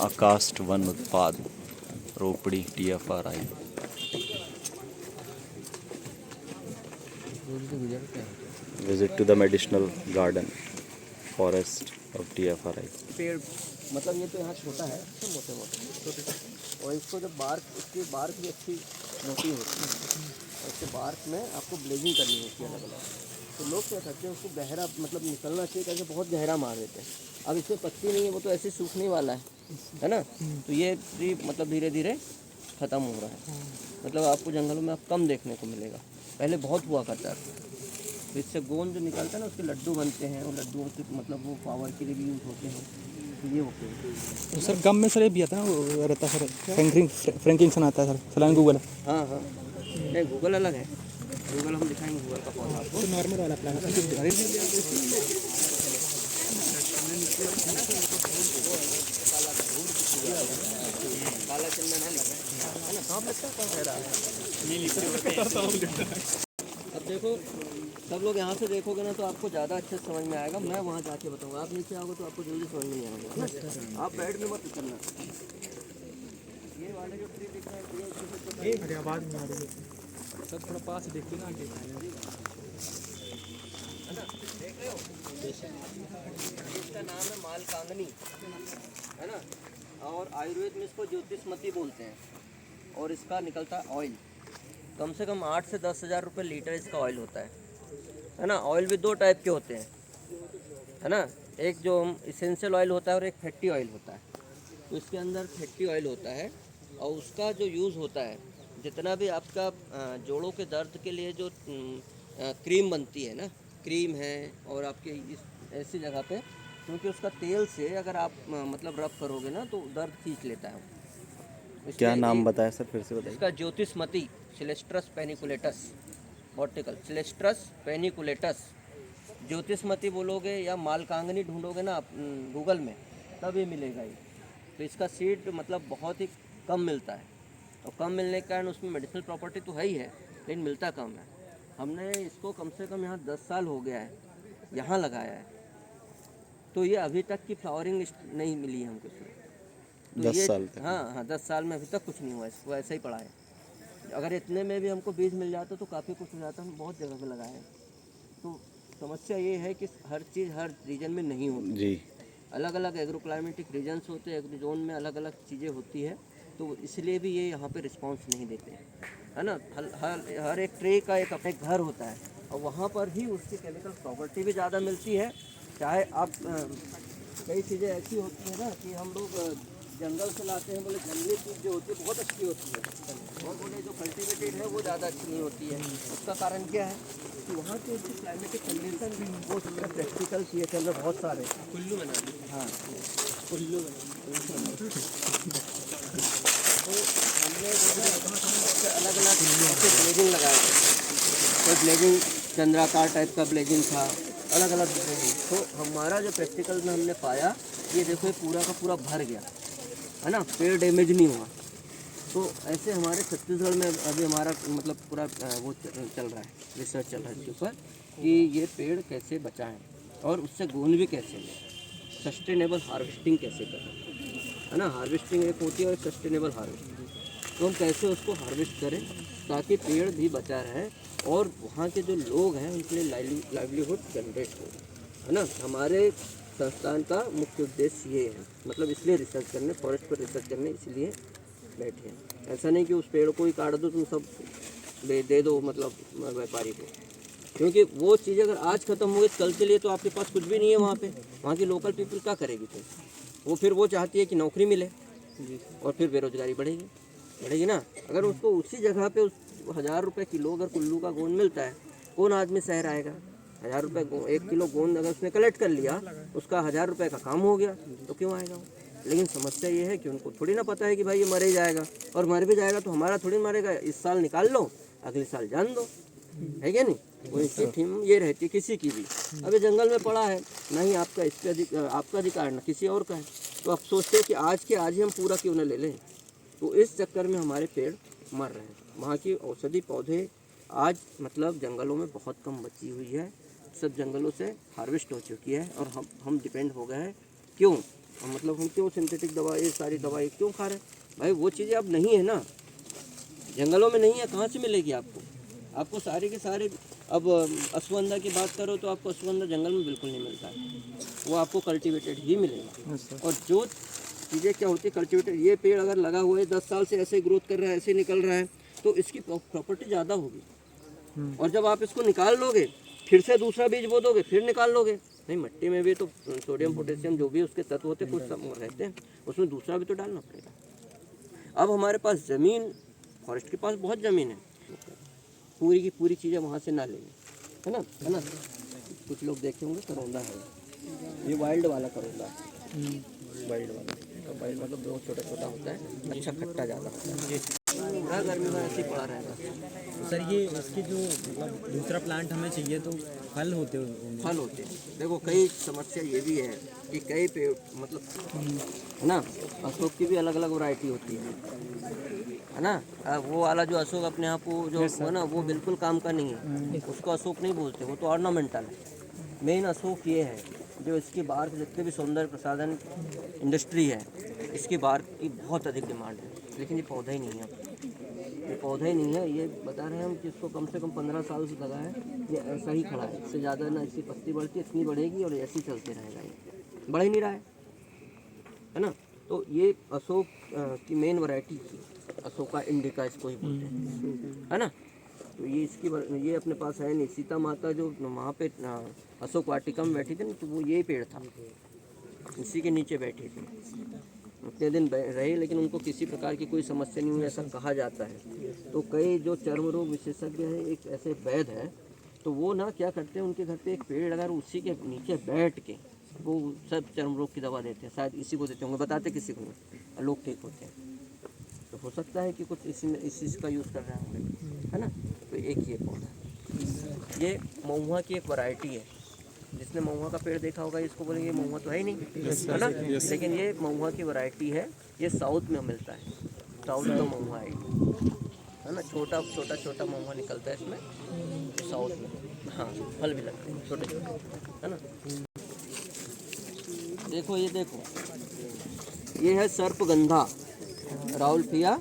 आकास्ट वन उत्पाद रोपड़ी TFRI। Visit to the medicinal garden forest of TFRI। पेड़ मतलब ये तो यहाँ छोटा है, तो मोटे मोटे, और इसको जब इसकी बार्क भी अच्छी मोटी होती है, और इसके बार्क में आपको ब्लेजिंग करनी होती है अलग अलग। तो लोग क्या करते हैं, उसको गहरा मतलब निकलना चाहिए करके बहुत गहरा मार देते हैं। अब इसमें पत्ती नहीं है, वो तो ऐसे सूखने वाला है ना। तो ये भी मतलब धीरे धीरे ख़त्म हो रहा है। मतलब आपको जंगलों में अब कम देखने को मिलेगा, पहले बहुत हुआ करता था। तो इससे गोंद जो निकलता है ना, उसके लड्डू बनते हैं, और लड्डुओं से मतलब वो पावर के लिए भी यूज़ होते हैं। तो ये होते हैं। तो सर गम में सर ये भी आता है ना, वो रहता है सर फ्रैंकिंसन आता है सर, सलाइन गूगल। हाँ हाँ, नहीं गूगल अलग है, गूगल हम दिखाएंगे गूगल का पौधा आपको। तो नॉर्मल वाला प्लांट काला चंदन है ना, सांप लगता है, कौन कह रहा है। अब देखो, सब लोग यहाँ से देखोगे ना तो आपको ज़्यादा अच्छे से समझ में आएगा। मैं वहाँ जाके बताऊँगा, आप नीचे आओगे तो आपको जल्दी समझ में नहीं आएगा। आप बेड में मत उतरना। ये वाले जो ट्री दिख रहे हैं, अरे आवाज़ नहीं आ रही है सर, थोड़ा पास देखिए ना आगे, है ना, देख रहे हो, इसका नाम है मालकांगनी, है ना, और आयुर्वेद में इसको ज्योतिषमती बोलते हैं। और इसका निकलता है ऑयल, कम से कम 8 से 10 हज़ार रुपये लीटर इसका ऑयल होता है ना। ऑयल भी दो टाइप के होते हैं, है ना, एक जो इसेंशियल ऑयल होता है और एक फैटी ऑयल होता है। तो इसके अंदर फैटी ऑयल होता है, और उसका जो यूज़ होता है, जितना भी आपका जोड़ों के दर्द के लिए जो क्रीम बनती है ना, क्रीम है, और आपके इस ऐसी जगह पे, क्योंकि उसका तेल से अगर आप मतलब रब करोगे ना तो दर्द खींच लेता है। क्या नाम बताया सर, फिर से बताइए। इसका ज्योतिषमती सिलेस्ट्रस पेनिकुलेटस, वर्टिकल सिलेस्ट्रस पेनिकुलेटस, ज्योतिषमती बोलोगे या मालकांगनी ढूंढोगे ना आप गूगल में, तब ये मिलेगा ये। तो इसका सीड मतलब बहुत ही कम मिलता है, और कम मिलने के कारण उसमें मेडिसिनल प्रॉपर्टी तो है ही है, लेकिन मिलता कम है। हमने इसको कम से कम यहाँ 10 साल हो गया है यहाँ लगाया है, तो ये अभी तक की फ्लावरिंग नहीं मिली है हमको इसमें। तो 10 ये साल तक? हाँ, 10 साल में अभी तक कुछ नहीं हुआ, इसको ऐसा ही पड़ा है। अगर इतने में भी हमको बीज मिल जाता तो काफ़ी कुछ हो जाता। हम बहुत जगह पे लगाए हैं। तो समस्या ये है कि हर चीज़ हर रीजन में नहीं होती जी। अलग अलग एग्रो क्लाइमेटिक रीजन्स होते हैं, एग्रो जोन में अलग अलग चीज़ें होती है, तो इसलिए भी ये यहाँ पे रिस्पांस नहीं देते हैं, है ना। हर एक ट्री का एक अपने घर होता है, और वहाँ पर ही उसकी केमिकल प्रॉपर्टी भी ज़्यादा मिलती है। चाहे आप कई चीज़ें ऐसी होती है ना कि हम लोग जंगल से लाते हैं, बोले जंगली चीज़ जो होती है बहुत अच्छी होती है, और बोले जो कल्टिवेटेड है वो ज़्यादा अच्छी नहीं होती है। उसका कारण क्या है कि वहाँ के उसकी क्लाइमेटिक कंडीशन भी वो उसका प्रैक्टिकल किए थे, अंदर बहुत सारे कुल्लू बना दी। हाँ, कुल्लू बना, तो हमने अलग अलग ब्लेजिंग लगाए थे। कोई ब्लेजिंग चंद्राकार टाइप का ब्लेजिंग था, अलग अलग ब्लेजिंग। तो हमारा जो प्रैक्टिकल में हमने पाया, ये देखो ये पूरा का पूरा भर गया, है ना, पेड़ डैमेज नहीं हुआ। तो ऐसे हमारे छत्तीसगढ़ में अभी हमारा मतलब पूरा वो चल रहा है, रिसर्च चल रहा है इसके ऊपर कि ये पेड़ कैसे बचाएं और उससे गोंद भी कैसे लें, सस्टेनेबल हार्वेस्टिंग कैसे करें, है ना। हार्वेस्टिंग एक होती है और सस्टेनेबल हार्वेस्टिंग, तो हम कैसे उसको हार्वेस्ट करें ताकि पेड़ भी बचा रहे और वहाँ के जो लोग हैं उनके लिए लाइवलीहुड जनरेट हो, है ना। हमारे संस्थान का मुख्य उद्देश्य ये है, मतलब इसलिए रिसर्च करने, फॉरेस्ट पर रिसर्च करने इसलिए बैठे हैं। ऐसा नहीं कि उस पेड़ को ही काट दो, तुम सब दे दो मतलब व्यापारी को, क्योंकि वो चीज़ अगर आज ख़त्म हो गई कल के लिए तो आपके पास कुछ भी नहीं है वहाँ पे। वहाँ की लोकल पीपल क्या करेगी फिर वो चाहती है कि नौकरी मिले, और फिर बेरोजगारी बढ़ेगी ना। अगर उसको उसी जगह पे उस 1000 रुपये किलो अगर कुल्लू का गोंद मिलता है, कौन आदमी शहर आएगा। 1000 रुपये 1 किलो गोंद अगर उसने कलेक्ट कर लिया, उसका 1000 रुपये का काम हो गया, तो क्यों आएगा वो। लेकिन समस्या ये है कि उनको थोड़ी ना पता है कि भाई ये मर ही जाएगा, और मर भी जाएगा तो हमारा थोड़ी मरेगा। इस साल निकाल लो, अगले साल जान दो, है क्या नहीं। वो इसकी थीम ये रहती है किसी की भी। अभी जंगल में पड़ा है, ना ही आपका इस पर आपका अधिकार ना किसी और का है, तो आप सोचते हैं कि आज के आज ही हम पूरा क्यों न ले लें। तो इस चक्कर में हमारे पेड़ मर रहे हैं। वहाँ की औषधि पौधे आज मतलब जंगलों में बहुत कम बची हुई है, सब जंगलों से हार्वेस्ट हो चुकी है, और हम डिपेंड हो गए हैं। क्यों? मतलब हम क्यों सिंथेटिक दवा, ये सारी दवाई क्यों खा रहे हैं? भाई वो चीज़ें अब नहीं है ना, जंगलों में नहीं है, कहाँ से मिलेगी आपको? आपको सारे के सारे, अब अश्वगंधा की बात करो तो आपको अश्वगंधा जंगल में बिल्कुल नहीं मिलता है, वो आपको कल्टीवेटेड ही मिलेगा। और जो चीज़ें क्या होती है कल्टीवेटेड, ये पेड़ अगर लगा हुआ है 10 साल से ऐसे ग्रोथ कर रहा है, ऐसे निकल रहा है, तो इसकी प्रॉपर्टी ज़्यादा होगी। और जब आप इसको निकाल लोगे, फिर से दूसरा बीज बो दोगे, फिर निकाल लोगे, नहीं मिट्टी में भी तो सोडियम पोटेशियम जो भी उसके तत्व होते हैं कुछ रहते हैं, उसमें दूसरा भी तो डालना पड़ेगा। अब हमारे पास ज़मीन, फॉरेस्ट के पास बहुत ज़मीन है, पूरी की पूरी चीज़ें वहाँ से ना लेंगे, है ना। कुछ लोग देखे होंगे करौंदा है, ये वाइल्ड वाला करौंदा है, वाइल्ड वाइल्ड मतलब बहुत छोटा छोटा होता है, अच्छा खट्टा ज़्यादा होता है, पूरा गर्मी में ऐसे ही पड़ा रहेगा। सर ये इसके जो मतलब दूसरा प्लांट हमें चाहिए तो फल होते होंगे। फल होते हैं, देखो कई समस्या ये भी है कि कई पेड़ मतलब, है ना, अशोक की भी अलग अलग वैरायटी होती है ना। वो वाला जो अशोक अपने आप को जो है ना, वो बिल्कुल काम का नहीं है, उसको अशोक नहीं बोलते, वो तो ऑर्नामेंटल है। मेन अशोक ये है जो इसकी बाहर के जितने भी सौंदर्य प्रसाधन इंडस्ट्री है, इसकी बाहर की बहुत अधिक डिमांड है, लेकिन ये पौधा ही नहीं है, ये पौधा ही नहीं है। ये बता रहे हैं हम कि इसको कम से कम 15 साल से लगा है, ये ऐसा ही खड़ा है, इससे ज़्यादा ना इसकी पत्ती बढ़ती, इतनी बढ़ेगी और ऐसे ही चलते रहेगा, ये बढ़ ही नहीं रहा है ना। तो ये अशोक की मेन वैरायटी थी, अशोका इंडिका इसको ही बोलते हैं, है ना। तो ये इसकी ये अपने पास है नहीं। सीता माता जो वहाँ पे अशोक वाटिका में बैठी थी ना, तो वो यही पेड़ था, इसी के नीचे बैठी थी, उतने दिन रहे, लेकिन उनको किसी प्रकार की कोई समस्या नहीं हुई, ऐसा कहा जाता है। तो कई जो चर्म रोग विशेषज्ञ हैं, एक ऐसे वैद्य हैं, तो वो ना क्या करते हैं, उनके घर पे एक पेड़ लगा, उसी के नीचे बैठ के वो सब चर्म रोग की दवा देते हैं, शायद इसी को देते होंगे, बताते किसी को नहीं, लोग ठीक होते हैं। तो हो सकता है कि कुछ इसी का यूज़ कर रहे होंगे, है ना। तो एक ये पौधा, ये महुआ की एक वैरायटी है, जिसने महुआ का पेड़ देखा होगा इसको बोलेंगे महुआ तो है ही नहीं, है ना। लेकिन ये महुआ की वैरायटी है, ये साउथ में मिलता है, साउथ का महुआ है ना, छोटा छोटा छोटा महुआ निकलता है इसमें साउथ में, हाँ फल भी लगते हैं छोटे छोटे, है ना। देखो ये देखो, ये है सर्पगंधा, राउल्फिया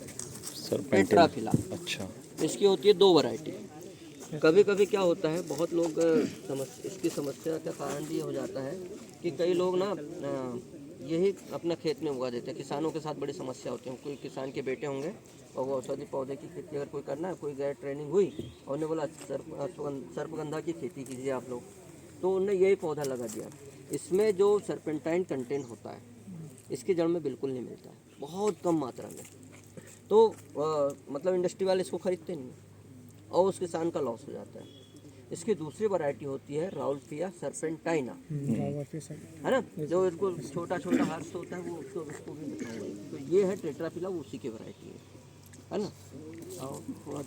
टेट्राफिला। अच्छा, इसकी होती है 2 वैरायटी। कभी कभी क्या होता है, बहुत लोग इसकी समस्या का कारण भी हो जाता है कि कई लोग ना यही अपना खेत में उगा देते हैं। किसानों के साथ बड़ी समस्या होती है, कोई किसान के बेटे होंगे और वो औषधि पौधे की खेती अगर कोई करना है, कोई गैर ट्रेनिंग हुई और उन्हें बोला सर्पगंधा की खेती कीजिए आप लोग, तो उन्होंने यही पौधा लगा दिया। इसमें जो सर्पेंटाइन कंटेंट होता है, इसकी जड़ में बिल्कुल नहीं मिलता है, बहुत कम मात्रा में। तो मतलब इंडस्ट्री वाले इसको खरीदते नहीं और उस किसान का लॉस हो जाता है। इसकी दूसरी वैरायटी होती है राउल्फिया सर्पेंटाइना, है ना, जो इसको छोटा छोटा हार्स होता है, वो उसको भी दिखाऊंगा। तो ये है टेट्राफिला, वो उसी की वैरायटी है ना। और थोड़ा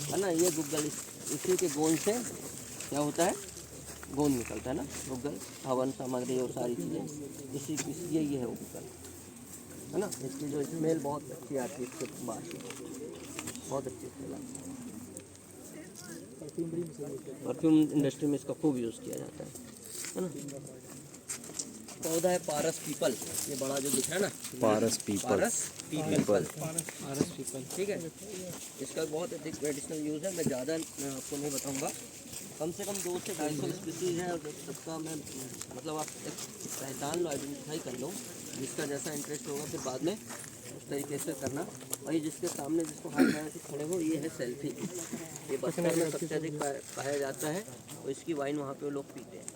है ना, ये गुग्गल इसी के गोंद से क्या होता है, गोंद निकलता है ना, गुग्गल हवन सामग्री और सारी चीज़ें इसी ये है वो गुग्गल, है ना। इसकी जो स्मेल बहुत अच्छी आती है, इसके बाहर की बहुत अच्छी स्मेल आती है। परफ्यूम इंडस्ट्री में इसका खूब यूज़ किया जाता है ना। पौधा है पारस पीपल, ये बड़ा जो दिख रहा है ना, पारस पीपल, ठीक है। इसका बहुत अधिक मेडिसिनल यूज़ है, मैं ज़्यादा आपको नहीं बताऊंगा। कम से कम 200 से 250 स्पीसीज है, सबका मैं मतलब आप एक पहचान लो, आइडेंटिफाई कर लो, जिसका जैसा इंटरेस्ट होगा फिर बाद में उस तरीके से करना। और ये जिसके सामने जिसको हाथ लगा के खड़े हो, ये है सेल्फी, ये बस्तर में सबसे अधिक पाया जाता है, और इसकी वाइन वहाँ पे लोग पीते हैं,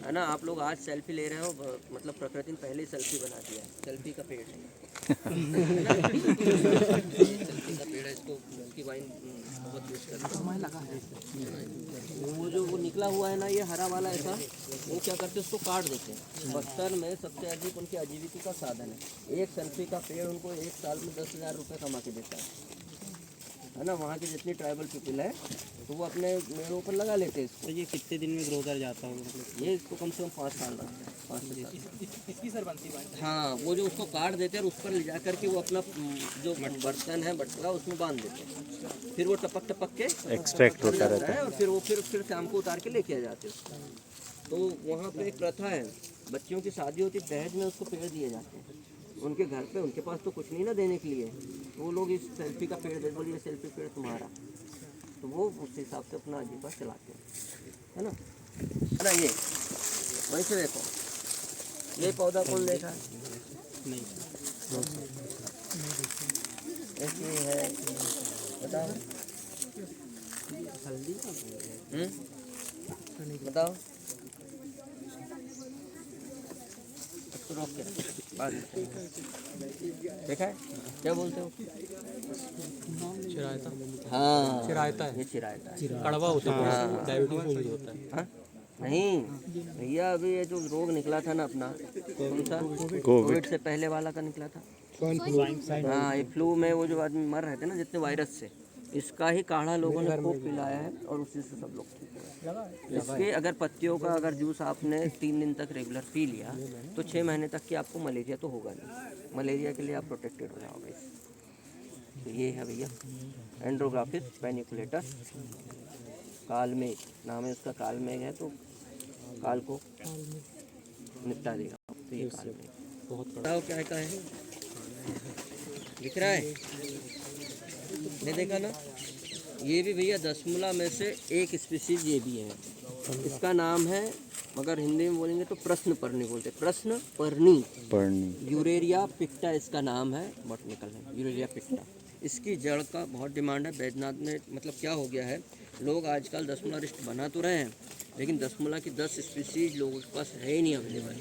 है ना। आप लोग आज सेल्फी ले रहे हो, मतलब प्रकृति ने पहले ही सेल्फी बना दिया है, सेल्फी का पेड़ है सेल्फी का पेड़ है, इसको इसकी वाइन बहुत यूज करते हैं। वो निकला हुआ है ना, ये हरा वाला ऐसा, वो क्या करते हैं, उसको काट देते हैं। बस्तर में सबसे अधिक उनकी आजीविका का साधन है। एक सेल्फी का पेड़ उनको एक साल में 10,000 रुपये कमा के देता है है ना, वहाँ के जितनी ट्राइबल पीपल है तो वो अपने मेड़ों पर लगा लेते हैं इसको। तो ये कितने दिन में ग्रो कर जाता होगा मतलब? ये इसको कम से कम 5 साल लगते हैं, 5 से 7 साल। इसकी सर बनती है। हाँ, वो जो उसको काट देते हैं और उस पर ले जा करके वो अपना जो बर्तन है बटला उसमें बांध देते हैं, फिर वो टपक टपक के एक्सट्रैक्ट होता जाता रहता है है। और फिर वो फिर शाम को उतार के लेके आ जाते हैं। तो वहाँ पे एक प्रथा है, बच्चियों की शादी होती है, दहेज में उसको पेड़ दिए जाते हैं उनके घर पे। उनके पास तो कुछ नहीं ना देने के लिए, तो वो लोग इस सेल्फी का पेड़ दे, बोलिए सेल्फी पेड़ तुम्हारा, तो वो उस हिसाब से अपना आजीविका चलाते हैं, है ना। ये वहीं से देखो, ये पौधा कौन देखा है? नहीं ऐसे है, बताओ। हल्दी बताओ। इसको रोक के रखो, बाद में देखा है क्या बोलते हो? चिरायता। हाँ, चिरायता है। ये चिरायता है। कड़वा होता है, हाँ। डायबिटीज में यूज होता है। हाँ? नहीं भैया, अभी ये जो रोग निकला था ना अपना, कौन सा? कोविड। कोविड से पहले वाला का निकला था। हाँ, ये फ्लू में वो जो आदमी मर रहे थे ना जितने वायरस से, इसका ही काढ़ा लोगों ने खूब पिलाया है और उसी से सब लोग ठीक हुए। इसके अगर पत्तियों का अगर जूस आपने 3 दिन तक रेगुलर पी लिया तो 6 महीने तक कि आपको मलेरिया तो होगा नहीं। मलेरिया के लिए आप प्रोटेक्टेड हो जाओगे। तो ये है भैया एंड्रोग्राफिस पैनिकुलेटर, कालमेघ नाम है उसका। कालमेघ है तो काल को निपटा देगा। तो ये कालमेघ बहुत बताओ क्या है दिख रहा है, नहीं देखा ना। ये भी भैया दशमूला में से एक स्पीसीज ये भी है। इसका नाम है, मगर हिंदी में बोलेंगे तो प्रश्न पर्णी बोलते, प्रश्न पर्णी। यूरेरिया पिक्टा इसका नाम है, बॉटनिकल है यूरेरिया पिक्टा। इसकी जड़ का बहुत डिमांड है बैद्यनाथ में। मतलब क्या हो गया है, लोग आजकल दशमूला रिस्ट बना तो रहे हैं, लेकिन दशमूला की 10 स्पीसीज लोगों के पास है ही नहीं अवेलेबल,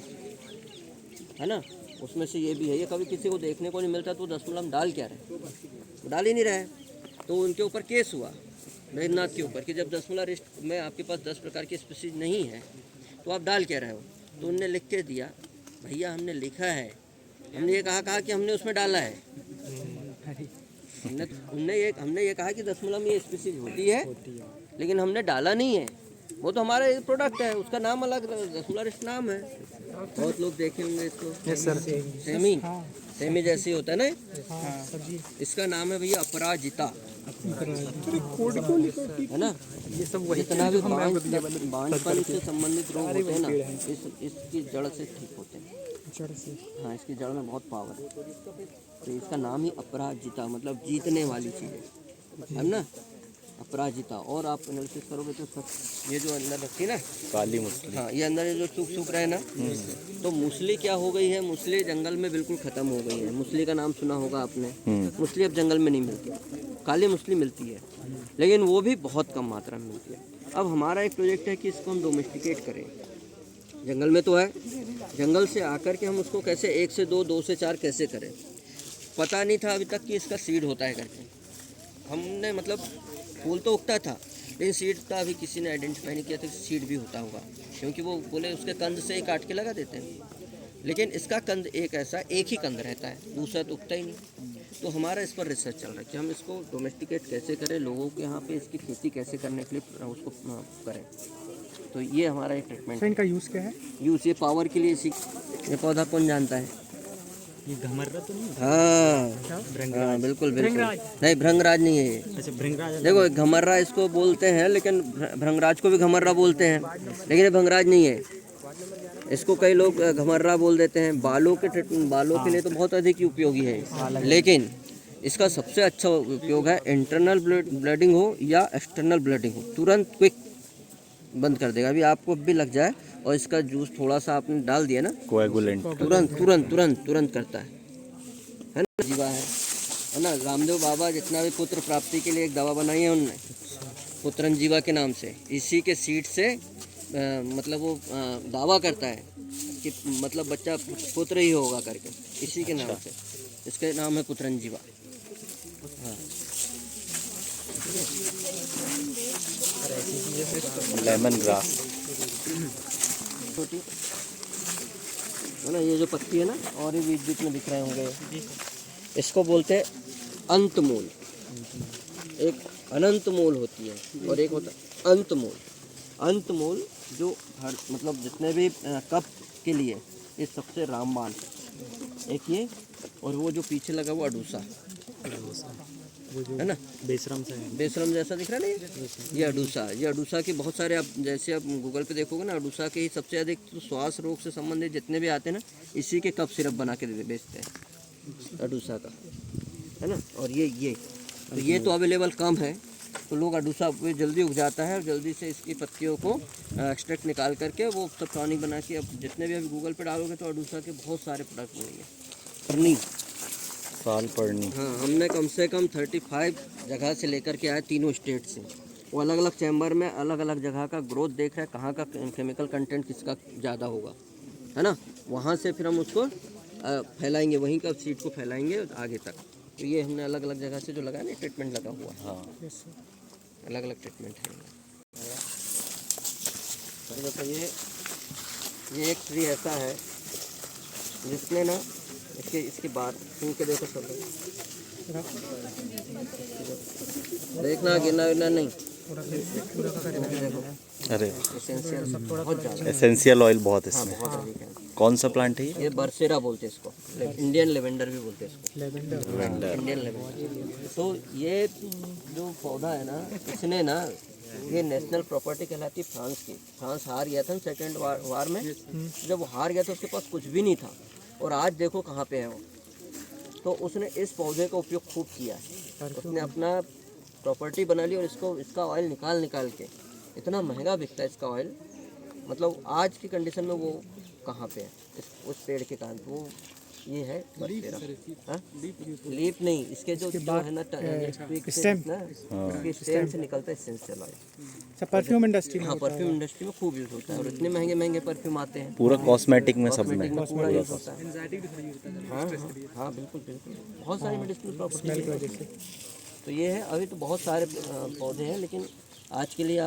है ना। उसमें से ये भी है। ये कभी किसी को देखने को नहीं मिलता तो दशमूला में डाल क्या रहे, वो डाल ही नहीं रहे। तो उनके ऊपर केस हुआ बैद्यनाथ के ऊपर कि जब दशमूला रिस्ट में आपके पास 10 प्रकार की स्पीसीज नहीं है तो आप डाल क्या रहे हो। तो उनने लिख के दिया, भैया हमने लिखा है, हमने ये कहा कि हमने उसमें डाला है। हमने ये कहा कि दशमूला में ये स्पीसीज होती है, लेकिन हमने डाला नहीं है। वो तो हमारा एक प्रोडक्ट है, उसका नाम अलग, दशमूला रिस्ट नाम है। बहुत लोग देखे होंगे इसको। Yes sir. सेमी जैसे होता है ना। इसका बांज है भैया अपराजिता, है ना। ये सब वही जितना भी बांझपन से संबंधित रोग होते हैं ना, इसकी जड़ से ठीक होते हैं। जड़ से। हाँ, इसकी जड़ में बहुत पावर है। तो इसका नाम ही अपराजिता, मतलब जीतने वाली चीज़ है ना, अपराजिता। और आप एनालिसिस करोगे तो सब ये जो अंदर रखी है ना काली मछली, हाँ, ये अंदर ये जो सूख रहा है ना, तो मूसली क्या हो गई है, मूसली जंगल में बिल्कुल ख़त्म हो गई है। मूसली का नाम सुना होगा आपने। मूसली अब जंगल में नहीं मिलती, काली मूसली मिलती है, लेकिन वो भी बहुत कम मात्रा में मिलती है। अब हमारा एक प्रोजेक्ट है कि इसको हम डोमेस्टिकेट करें। जंगल में तो है, जंगल से आकर के हम उसको कैसे 1 से 2, 2 से 4 कैसे करें, पता नहीं था अभी तक कि इसका सीड होता है करके। हमने मतलब फूल तो उगता था, लेकिन सीड का अभी किसी ने आइडेंटिफाई नहीं किया था कि सीड भी होता होगा, क्योंकि वो बोले उसके कंद से ही काट के लगा देते हैं। लेकिन इसका कंद एक ही कंद रहता है, दूसरा तो उगता ही नहीं। तो हमारा इस पर रिसर्च चल रहा है कि हम इसको डोमेस्टिकेट कैसे करें, लोगों के यहाँ पे इसकी खेती कैसे करने के लिए उसको करें। तो ये हमारा एक ट्रीटमेंट है। इनका यूज़ क्या है? यूज़ ये पावर के लिए। ये पौधा कौन जानता है? ये घमर्रा तो नहीं? हाँ, बिल्कुल नहीं, भृंगराज नहीं है ये। अच्छा, भृंगराज। देखो, घमर्रा इसको बोलते हैं, लेकिन भृंगराज को भी घमर्रा बोलते हैं, लेकिन ये भृंगराज नहीं है। इसको कई लोग घमर्रा बोल देते हैं। बालों के लिए तो बहुत अधिक उपयोगी है, लेकिन इसका सबसे अच्छा उपयोग है इंटरनल ब्लीडिंग हो या एक्सटर्नल ब्लीडिंग हो, तुरंत क्विक बंद कर देगा। अभी आपको भी लग जाए और इसका जूस थोड़ा सा आपने डाल दिया ना, कोएगुलेंट, तुरंत करता है ना। जीवा है ना। रामदेव बाबा जितना भी पुत्र प्राप्ति के लिए एक दवा बनाई है उनने, पुत्रन जीवा के नाम से। इसी के सीड से मतलब वो दावा करता है कि मतलब बच्चा पुत्र ही होगा करके, इसी के नाम से। इसके नाम है पुत्रन जीवा। हाँ, लेमन ग्रास, छोटी है ना। ये जो पत्ती है ना, और ये बीच बीच में दिख रहे होंगे, इसको बोलते हैं अंतमूल। एक अनंत मूल होती है और एक होता है अंत मूल। अंत मूल जो हर मतलब जितने भी कप के लिए ये सबसे रामबाण, एक ये और वो जो पीछे लगा हुआ अडूसा है ना, बेशरम से है। बेशरम जैसा दिख रहा नहीं, ये अडूसा। ये अडूसा के बहुत सारे, आप जैसे आप गूगल पे देखोगे ना, अडूसा के ही सबसे अधिक तो श्वास रोग से संबंधित जितने भी आते हैं ना, इसी के कप सिरप बना के बेचते हैं अडूसा का, है ना। और ये तो अवेलेबल कम है, तो लोग अडूसा पे जल्दी उग जाता है और जल्दी से इसकी पत्तियों को एक्सट्रैक्ट निकाल करके वो सब टॉनिक बना के, अब जितने भी अभी गूगल पे डालोगे तो अडूसा के बहुत सारे प्रोडक्ट मिलेंगे। पर्नी, साल पड़नी। हाँ, हमने कम से कम 35 जगह से लेकर के आए, तीनों स्टेट से। वो अलग अलग चैम्बर में अलग अलग जगह का ग्रोथ देख रहे हैं, कहाँ का केमिकल कंटेंट किसका ज़्यादा होगा, है ना। वहाँ से फिर हम उसको फैलाएंगे, वहीं का सीड को फैलाएंगे आगे तक। तो ये हमने अलग अलग जगह से जो लगाया ना, ट्रीटमेंट लगा हुआ है। हाँ, अलग अलग ट्रीटमेंट है। तो बताइए, ये एक ट्री ऐसा है जिसने ना इसके बाद सुन के देखो सब, देखना गिरना विरना नहीं, देखो अरे एसेंशियल बहुत ज़्यादा, एसेंशियल ऑयल बहुत है हाँ इसमें। बहुत अधिक है। कौन सा प्लांट है ये? ये बरसेरा बोलते हैं इसको, इंडियन लेवेंडर भी बोलते हैं इसको, इंडियन लेवेंडर। तो ये जो पौधा है ना, इसने ना, ये नेशनल प्रॉपर्टी कहलाती है फ्रांस की। फ्रांस हार गया था सेकेंड वार में, जब वो हार गया तो उसके पास कुछ भी नहीं था, और आज देखो कहाँ पे है वो। तो उसने इस पौधे का उपयोग खूब किया है, उसने अपना प्रॉपर्टी बना ली, और इसका ऑयल निकाल के इतना महंगा बिकता है इसका ऑयल, मतलब आज की कंडीशन में वो कहाँ पे है, उस पेड़ के कारण। तो वो ये है बरसेरा। हाँ? लीफ नहीं, इसके जो है ना, इसके स्टेम से निकलता है एसेंशियल ऑयल। परफ्यूम इंडस्ट्री में, हाँ, परफ्यूम इंडस्ट्री में खूब यूज़ होता है, और इतने महंगे महंगे परफ्यूम आते हैं, पूरा कॉस्मेटिक में, सब में। कॉस्मेटिक में पूरा यूज़ होता है। हाँ हाँ हाँ, बिल्कुल बिल्कुल, बहुत सारी मेडिसिनल प्रॉपर्टी है। तो ये है, अभी तो बहुत सारे पौधे हैं, लेकिन आज के लिए